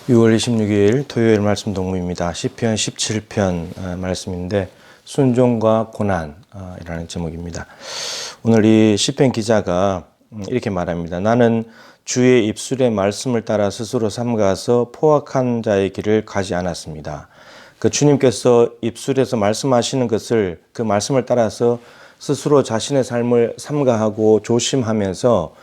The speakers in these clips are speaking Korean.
6월 26일 토요일 말씀 동무입니다. 시편 17편 말씀인데 순종과 고난이라는 제목입니다. 오늘 이 시편 기자가 이렇게 말합니다. 나는 주의 입술의 말씀을 따라 스스로 삼가서 포악한 자의 길을 가지 않았습니다. 그 주님께서 입술에서 말씀하시는 것을 그 말씀을 따라서 스스로 자신의 삶을 삼가하고 조심하면서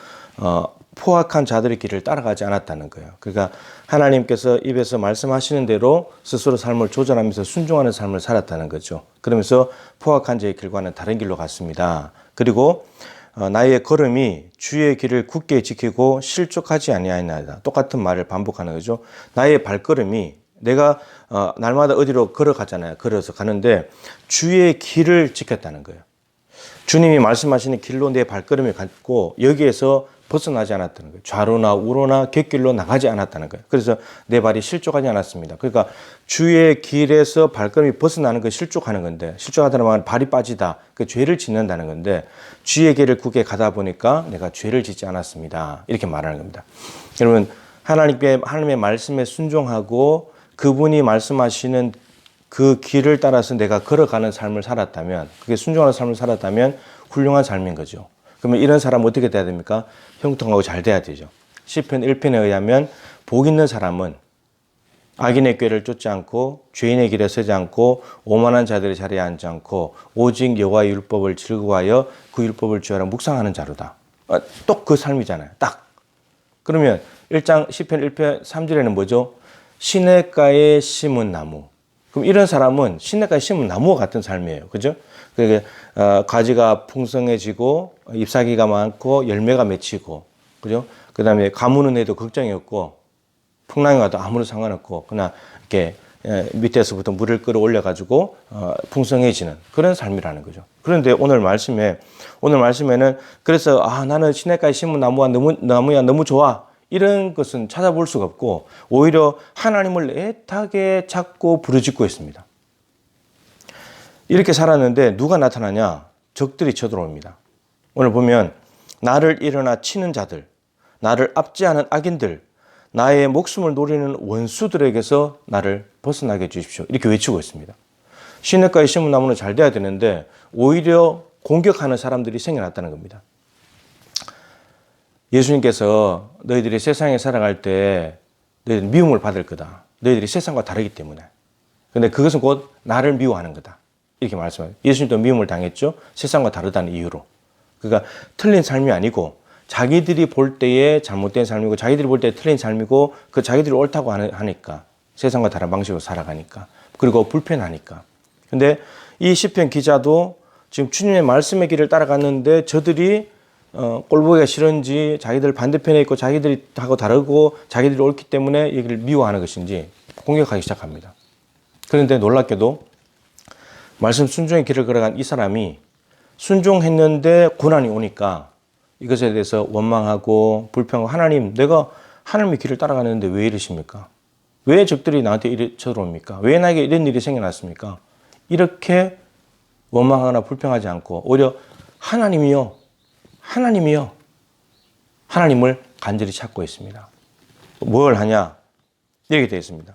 포악한 자들의 길을 따라가지 않았다는 거예요. 그러니까 하나님께서 입에서 말씀하시는 대로 스스로 삶을 조절하면서 순종하는 삶을 살았다는 거죠. 그러면서 포악한 자의 길과는 다른 길로 갔습니다. 그리고 나의 걸음이 주의 길을 굳게 지키고 실족하지 아니하였나이다. 똑같은 말을 반복하는 거죠. 나의 발걸음이 내가 날마다 어디로 걸어가잖아요. 걸어서 가는데 주의 길을 지켰다는 거예요. 주님이 말씀하시는 길로 내 발걸음을 갖고 여기에서 벗어나지 않았다는 거예요. 좌로나 우로나 곁길로 나가지 않았다는 거예요. 그래서 내 발이 실족하지 않았습니다. 그러니까 주의 길에서 발걸음이 벗어나는 거 실족하는 건데, 실족하다는 말은 발이 빠지다, 그 죄를 짓는다는 건데, 주의 길을 굳게 가다 보니까 내가 죄를 짓지 않았습니다. 이렇게 말하는 겁니다. 여러분, 하나님의 말씀에 순종하고 그분이 말씀하시는 그 길을 따라서 내가 걸어가는 삶을 살았다면, 그게 순종하는 삶을 살았다면 훌륭한 삶인 거죠. 그러면 이런 사람은 어떻게 돼야 됩니까? 형통하고 잘 돼야 되죠. 시편 1편에 의하면 복 있는 사람은 악인의 꾀를 쫓지 않고 죄인의 길에 서지 않고 오만한 자들의 자리에 앉지 않고 오직 여호와의 율법을 즐거워하여 그 율법을 주하라 묵상하는 자로다. 또 그 삶이잖아요. 딱. 그러면 시편 1편 3절에는 뭐죠? 시냇가에 심은 나무. 그럼 이런 사람은 시냇가에 심은 나무와 같은 삶이에요. 그죠? 그러니까 가지가 풍성해지고 잎사귀가 많고 열매가 맺히고, 그죠? 그 다음에 가무는 해도 걱정이 없고 풍랑이 와도 아무런 상관없고 그냥 이렇게 밑에서부터 물을 끌어올려가지고 풍성해지는 그런 삶이라는 거죠. 그런데 오늘 말씀에는 그래서 나는 시냇가에 심은 나무야 너무 좋아, 이런 것은 찾아볼 수가 없고 오히려 하나님을 애타게 찾고 부르짖고 있습니다. 이렇게 살았는데 누가 나타나냐? 적들이 쳐들어옵니다. 오늘 보면 나를 일어나 치는 자들, 나를 압제하는 악인들, 나의 목숨을 노리는 원수들에게서 나를 벗어나게 해주십시오. 이렇게 외치고 있습니다. 시냇가에 심은 나무는 잘 돼야 되는데 오히려 공격하는 사람들이 생겨났다는 겁니다. 예수님께서 너희들이 세상에 살아갈 때 너희들이 미움을 받을 거다. 너희들이 세상과 다르기 때문에. 근데 그것은 곧 나를 미워하는 거다. 이렇게 말씀해요. 예수님도 미움을 당했죠. 세상과 다르다는 이유로. 그러니까 틀린 삶이 아니고 자기들이 볼 때에 잘못된 삶이고 자기들이 볼 때 틀린 삶이고 그 자기들이 옳다고 하니까 세상과 다른 방식으로 살아가니까 그리고 불편하니까. 근데 이 시편 기자도 지금 주님의 말씀의 길을 따라갔는데 저들이 꼴보기가 싫은지 자기들 반대편에 있고 자기들이 하고 다르고 자기들이 옳기 때문에 여기를 미워하는 것인지 공격하기 시작합니다. 그런데 놀랍게도 말씀 순종의 길을 걸어간 이 사람이 순종했는데 고난이 오니까 이것에 대해서 원망하고 불평하고 내가 하나님의 길을 따라가는데 왜 이러십니까? 왜 적들이 나한테 이리 쳐들어옵니까? 왜 나에게 이런 일이 생겨났습니까? 이렇게 원망하거나 불평하지 않고 오히려 하나님을 간절히 찾고 있습니다. 뭘 하냐? 이렇게 되어 있습니다.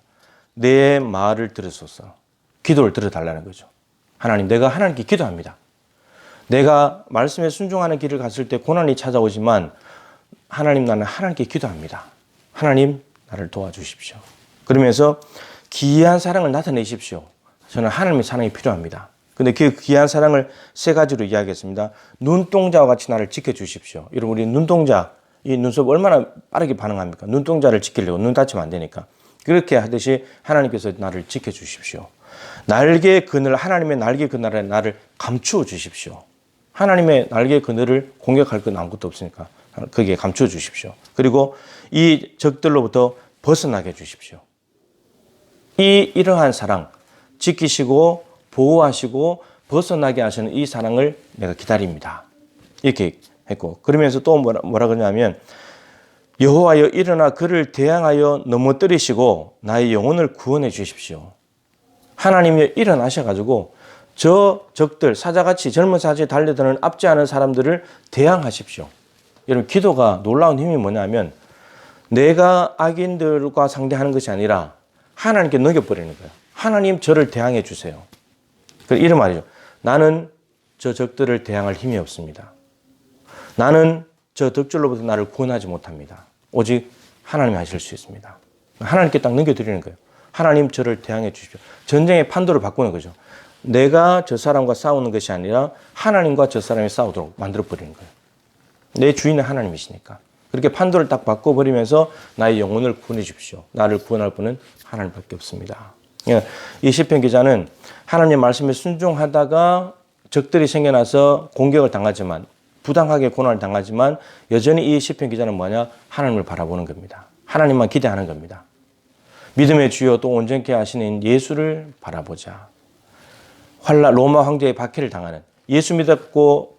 내 말을 들으소서. 기도를 들어달라는 거죠. 하나님, 내가 하나님께 기도합니다. 내가 말씀에 순종하는 길을 갔을 때 고난이 찾아오지만 하나님, 나는 하나님께 기도합니다. 하나님, 나를 도와주십시오. 그러면서 기이한 사랑을 나타내십시오. 저는 하나님의 사랑이 필요합니다. 근데 그 귀한 사랑을 세 가지로 이야기했습니다. 눈동자와 같이 나를 지켜주십시오. 여러분, 우리 눈동자, 이 눈썹 얼마나 빠르게 반응합니까? 눈동자를 지키려고 눈 다치면 안 되니까. 그렇게 하듯이 하나님께서 나를 지켜주십시오. 하나님의 날개 그늘에 나를 감추어 주십시오. 하나님의 날개 그늘을 공격할 건 아무것도 없으니까 거기에 감추어 주십시오. 그리고 이 적들로부터 벗어나게 해주십시오. 이러한 사랑, 지키시고 보호하시고 벗어나게 하시는 이 사랑을 내가 기다립니다. 이렇게 했고, 그러면서 또 뭐라 그러냐면 여호와여 일어나 그를 대항하여 넘어뜨리시고 나의 영혼을 구원해 주십시오. 하나님이 일어나셔가지고 저 적들, 사자같이 젊은 사자에 달려드는 압제하는 사람들을 대항하십시오. 여러분, 기도가 놀라운 힘이 뭐냐면 내가 악인들과 상대하는 것이 아니라 하나님께 넘겨버리는 거예요. 하나님 저를 대항해 주세요. 이런 말이죠. 나는 저 적들을 대항할 힘이 없습니다. 나는 저 적들로부터 나를 구원하지 못합니다. 오직 하나님이 하실 수 있습니다. 하나님께 딱 넘겨드리는 거예요. 하나님 저를 대항해 주십시오. 전쟁의 판도를 바꾸는 거죠. 내가 저 사람과 싸우는 것이 아니라 하나님과 저 사람이 싸우도록 만들어버리는 거예요. 내 주인은 하나님이시니까. 그렇게 판도를 딱 바꿔버리면서 나의 영혼을 구원해 주십시오. 나를 구원할 분은 하나님밖에 없습니다. 이 시편 기자는 하나님의 말씀에 순종하다가 적들이 생겨나서 공격을 당하지만, 부당하게 고난을 당하지만 여전히 이 시편 기자는 뭐냐? 하나님을 바라보는 겁니다. 하나님만 기대하는 겁니다. 믿음의 주여 또 온전케 하시는 예수를 바라보자. 로마 황제의 박해를 당하는, 예수 믿었고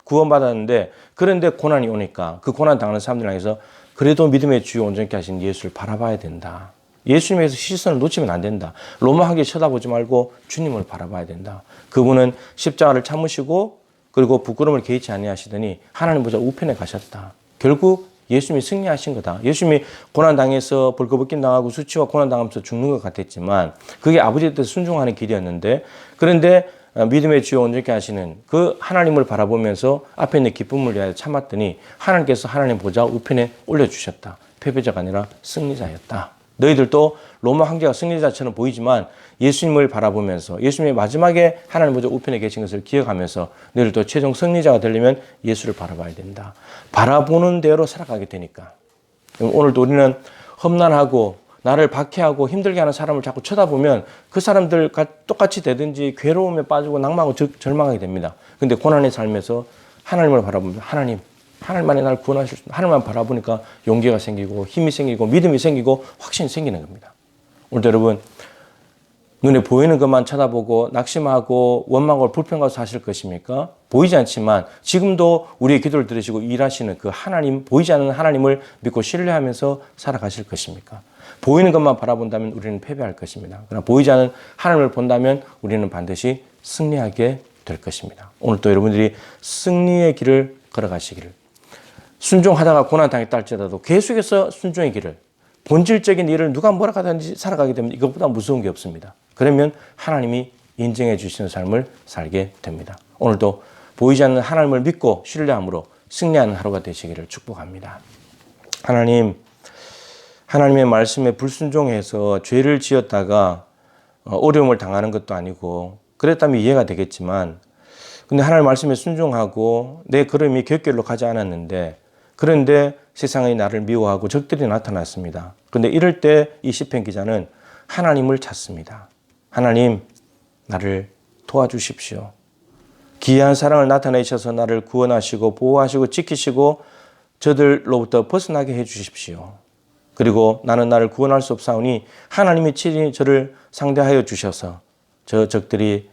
구원받았는데 그런데 고난이 오니까 그 고난 당하는 사람들 향해서 그래도 믿음의 주여 온전케 하신 예수를 바라봐야 된다. 예수님에서 시선을 놓치면 안 된다. 로마 황제 쳐다보지 말고 주님을 바라봐야 된다. 그분은 십자가를 참으시고 그리고 부끄러움을 개의치 아니하시더니 하나님 보좌 우편에 가셨다. 결국 예수님이 승리하신 거다. 예수님이 고난당해서 벌거벗긴 당하고 수치와 고난당하면서 죽는 것 같았지만 그게 아버지 뜻에 순종하는 길이었는데, 그런데 믿음의 주여 온전케 하시는 그 하나님을 바라보면서 앞에 있는 기쁨을 위하여 참았더니 하나님께서 하나님 보좌 우편에 올려주셨다. 패배자가 아니라 승리자였다. 너희들도 로마 황제가 승리자처럼 보이지만 예수님을 바라보면서 예수님이 마지막에 하나님 보좌 우편에 계신 것을 기억하면서 너희들도 최종 승리자가 되려면 예수를 바라봐야 된다. 바라보는 대로 살아가게 되니까. 오늘도 우리는 험난하고 나를 박해하고 힘들게 하는 사람을 자꾸 쳐다보면 그 사람들과 똑같이 되든지 괴로움에 빠지고 낭망하고 절망하게 됩니다. 그런데 고난의 삶에서 하나님을 바라보면 하나님만이 나를 구원하실 수 있다. 하나님만 바라보니까 용기가 생기고 힘이 생기고 믿음이 생기고 확신이 생기는 겁니다. 오늘도 여러분, 눈에 보이는 것만 쳐다보고 낙심하고 원망하고 불평하고 사실 것입니까? 보이지 않지만 지금도 우리의 기도를 들으시고 일하시는 그 하나님, 보이지 않는 하나님을 믿고 신뢰하면서 살아가실 것입니까? 보이는 것만 바라본다면 우리는 패배할 것입니다. 그러나 보이지 않는 하나님을 본다면 우리는 반드시 승리하게 될 것입니다. 오늘 또 여러분들이 승리의 길을 걸어가시기를, 순종하다가 고난당했다 할지라도 계속해서 순종의 길을, 본질적인 일을 누가 뭐라 하든지 살아가게 되면 이것보다 무서운 게 없습니다. 그러면 하나님이 인정해 주시는 삶을 살게 됩니다. 오늘도 보이지 않는 하나님을 믿고 신뢰함으로 승리하는 하루가 되시기를 축복합니다. 하나님의 말씀에 불순종해서 죄를 지었다가 어려움을 당하는 것도 아니고, 그랬다면 이해가 되겠지만, 근데 하나님의 말씀에 순종하고 내 걸음이 곁길로 가지 않았는데, 그런데 세상이 나를 미워하고 적들이 나타났습니다. 그런데 이럴 때 이 시편 기자는 하나님을 찾습니다. 하나님, 나를 도와주십시오. 기이한 사랑을 나타내셔서 나를 구원하시고 보호하시고 지키시고 저들로부터 벗어나게 해주십시오. 그리고 나는 나를 구원할 수 없사오니 하나님이 친히 저를 상대하여 주셔서 저 적들이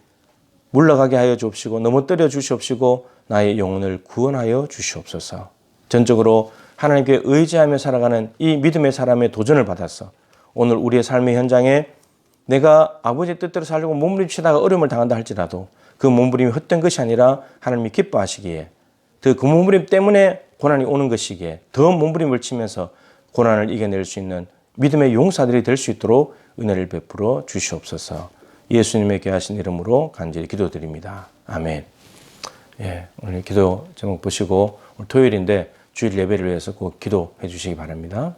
물러가게 하여 주옵시고 넘어뜨려 주시옵시고 나의 영혼을 구원하여 주시옵소서. 전적으로 하나님께 의지하며 살아가는 이 믿음의 사람의 도전을 받았어. 오늘 우리의 삶의 현장에 내가 아버지의 뜻대로 살려고 몸부림치다가 어려움을 당한다 할지라도 그 몸부림이 헛된 것이 아니라 하나님이 기뻐하시기에, 그 몸부림 때문에 고난이 오는 것이기에 더 몸부림을 치면서 고난을 이겨낼 수 있는 믿음의 용사들이 될 수 있도록 은혜를 베풀어 주시옵소서. 예수님의 귀하신 이름으로 간절히 기도드립니다. 아멘. 오늘 기도 제목 보시고 오늘 토요일인데 주일 예배를 위해서 꼭 기도해 주시기 바랍니다.